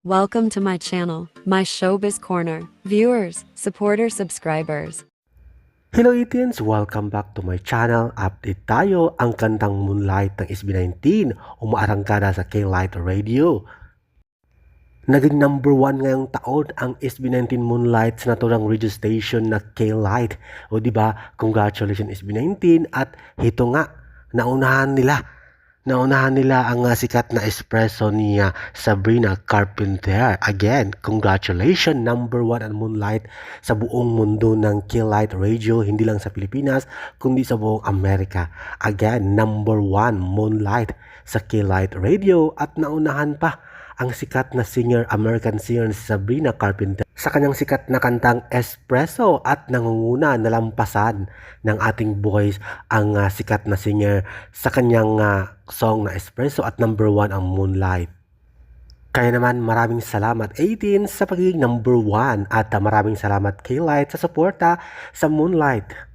Welcome to my channel, my Showbiz Corner. Viewers, supporters, subscribers. Hello Itians! Welcome back to my channel. Update tayo ang kantang Moonlight ng SB19 umaarangkada sa K-Light Radio. Naging number 1 ngayong taon ang SB19 Moonlight sa naturang radio station na K-Light. O diba, congratulations SB19 at ito nga, Naunahan nila ang sikat na espresso ni Sabrina Carpenter. Again, congratulations, number 1 ang Moonlight sa buong mundo ng K-Light Radio, hindi lang sa Pilipinas, kundi sa buong Amerika. Again, number 1 Moonlight sa K-Light Radio at naunahan pa ang sikat na American singer si Sabrina Carpenter sa kanyang sikat na kantang Espresso at nangunguna nalampasan ng ating boys ang sikat na singer sa kanyang song na Espresso at number 1 ang Moonlight. Kaya naman maraming salamat 18 sa pagiging number 1 at maraming salamat K-Light sa suporta sa Moonlight.